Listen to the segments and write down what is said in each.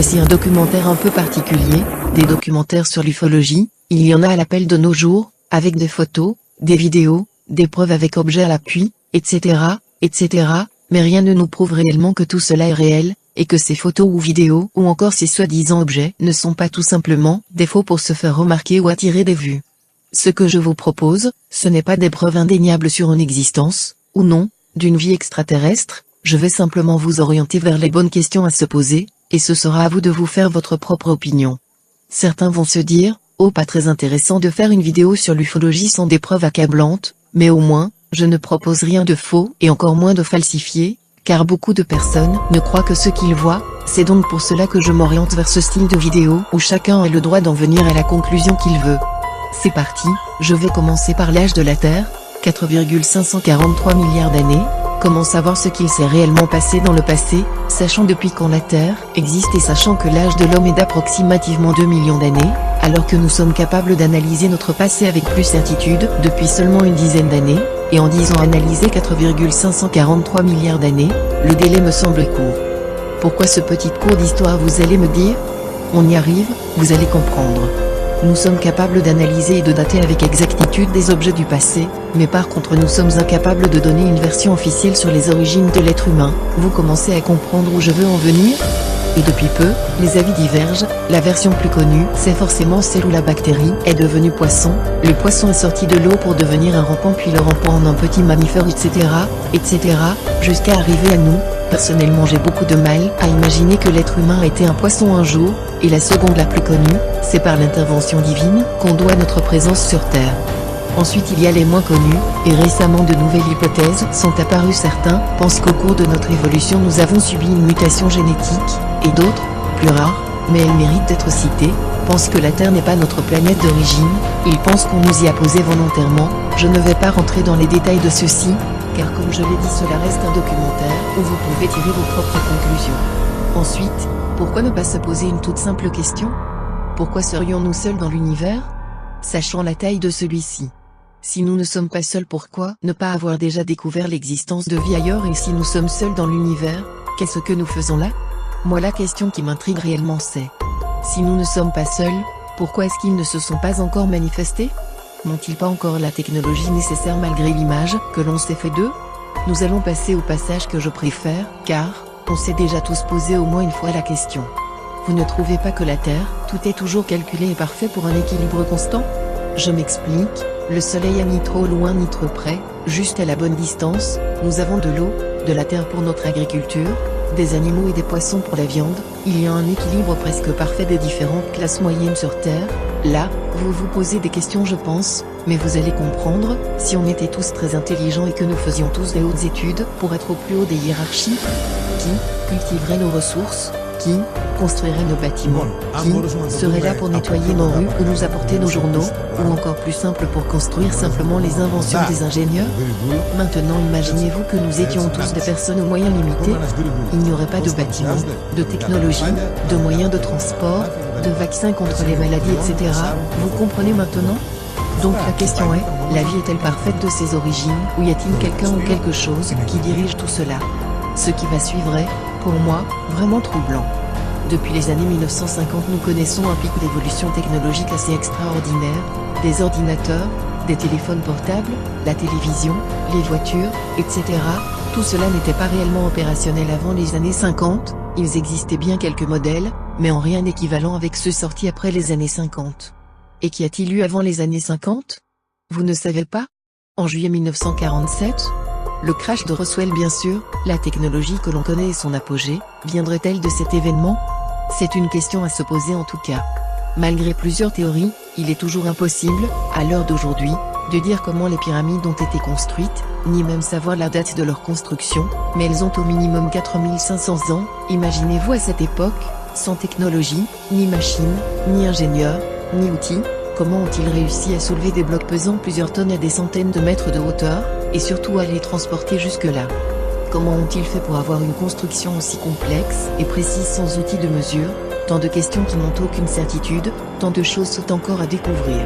Voici un documentaire un peu particulier, des documentaires sur l'ufologie, il y en a à l'appel de nos jours, avec des photos, des vidéos, des preuves avec objets à l'appui, etc., etc., mais rien ne nous prouve réellement que tout cela est réel, et que ces photos ou vidéos ou encore ces soi-disant objets ne sont pas tout simplement des faux pour se faire remarquer ou attirer des vues. Ce que je vous propose, ce n'est pas des preuves indéniables sur une existence, ou non, d'une vie extraterrestre, je vais simplement vous orienter vers les bonnes questions à se poser, et ce sera à vous de vous faire votre propre opinion. Certains vont se dire, oh pas très intéressant de faire une vidéo sur l'ufologie sans des preuves accablantes, mais au moins, je ne propose rien de faux et encore moins de falsifié, car beaucoup de personnes ne croient que ce qu'ils voient, c'est donc pour cela que je m'oriente vers ce style de vidéo où chacun a le droit d'en venir à la conclusion qu'il veut. C'est parti, je vais commencer par l'âge de la Terre, 4,543 milliards d'années. Comment savoir ce qu'il s'est réellement passé dans le passé, sachant depuis quand la Terre existe et sachant que l'âge de l'homme est d'approximativement 2 millions d'années, alors que nous sommes capables d'analyser notre passé avec plus certitude depuis seulement une dizaine d'années, et en 10 ans analyser 4,543 milliards d'années, le délai me semble court. Pourquoi ce petit cours d'histoire, vous allez me dire? On y arrive, vous allez comprendre. Nous sommes capables d'analyser et de dater avec exactitude des objets du passé, mais par contre nous sommes incapables de donner une version officielle sur les origines de l'être humain. Vous commencez à comprendre où je veux en venir? Et depuis peu, les avis divergent, la version plus connue, c'est forcément celle où la bactérie est devenue poisson, le poisson est sorti de l'eau pour devenir un rampant puis le rampant en un petit mammifère etc., jusqu'à arriver à nous. Personnellement j'ai beaucoup de mal à imaginer que l'être humain a été un poisson un jour, et la seconde la plus connue, c'est par l'intervention divine qu'on doit notre présence sur Terre. Ensuite il y a les moins connus, et récemment de nouvelles hypothèses sont apparues. Certains pensent qu'au cours de notre évolution nous avons subi une mutation génétique, et d'autres, plus rares, mais elles méritent d'être citées, pensent que la Terre n'est pas notre planète d'origine, ils pensent qu'on nous y a posé volontairement. Je ne vais pas rentrer dans les détails de ceci, car comme je l'ai dit cela reste un documentaire où vous pouvez tirer vos propres conclusions. Ensuite, pourquoi ne pas se poser une toute simple question? Pourquoi serions-nous seuls dans l'univers? Sachant la taille de celui-ci. Si nous ne sommes pas seuls, pourquoi ne pas avoir déjà découvert l'existence de vie ailleurs? Et si nous sommes seuls dans l'univers, qu'est-ce que nous faisons là? Moi la question qui m'intrigue réellement c'est, si nous ne sommes pas seuls, pourquoi est-ce qu'ils ne se sont pas encore manifestés? N'ont-ils pas encore la technologie nécessaire malgré l'image que l'on s'est fait d'eux? Nous allons passer au passage que je préfère, car, on s'est déjà tous posé au moins une fois la question. Vous ne trouvez pas que la Terre, tout est toujours calculé et parfait pour un équilibre constant? Je m'explique, le soleil est ni trop loin ni trop près, juste à la bonne distance, nous avons de l'eau, de la terre pour notre agriculture, des animaux et des poissons pour la viande, il y a un équilibre presque parfait des différentes classes moyennes sur Terre. Là, vous vous posez des questions je pense, mais vous allez comprendre, si on était tous très intelligents et que nous faisions tous des hautes études pour être au plus haut des hiérarchies, qui cultiverait nos ressources, qui construirait nos bâtiments, qui serait là pour nettoyer nos rues ou nous apporter nos journaux, ou encore plus simple pour construire simplement les inventions des ingénieurs? Maintenant imaginez-vous que nous étions tous des personnes aux moyens limités, il n'y aurait pas de bâtiments, de technologie, de moyens de transport, de vaccins contre les maladies etc. Vous comprenez maintenant? Donc la question est, la vie est-elle parfaite de ses origines, ou y a-t-il quelqu'un ou quelque chose qui dirige tout cela? Ce qui va suivre est, pour moi, vraiment troublant. Depuis les années 1950 nous connaissons un pic d'évolution technologique assez extraordinaire, des ordinateurs, des téléphones portables, la télévision, les voitures, etc. Tout cela n'était pas réellement opérationnel avant les années 50, ils existaient bien quelques modèles, mais en rien équivalent avec ceux sortis après les années 50. Et qu'y a-t-il eu avant les années 50? Vous ne savez pas? En juillet 1947, le crash de Roswell bien sûr, la technologie que l'on connaît et son apogée, viendrait-elle de cet événement? C'est une question à se poser en tout cas. Malgré plusieurs théories, il est toujours impossible, à l'heure d'aujourd'hui, de dire comment les pyramides ont été construites, ni même savoir la date de leur construction, mais elles ont au minimum 4500 ans, imaginez-vous à cette époque, sans technologie, ni machines, ni ingénieurs, ni outils, comment ont-ils réussi à soulever des blocs pesant plusieurs tonnes à des centaines de mètres de hauteur, et surtout à les transporter jusque-là? Comment ont-ils fait pour avoir une construction aussi complexe et précise sans outils de mesure? Tant de questions qui n'ont aucune certitude, tant de choses sont encore à découvrir.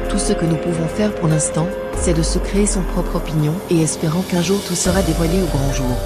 Tout ce que nous pouvons faire pour l'instant, c'est de se créer son propre opinion et espérant qu'un jour tout sera dévoilé au grand jour.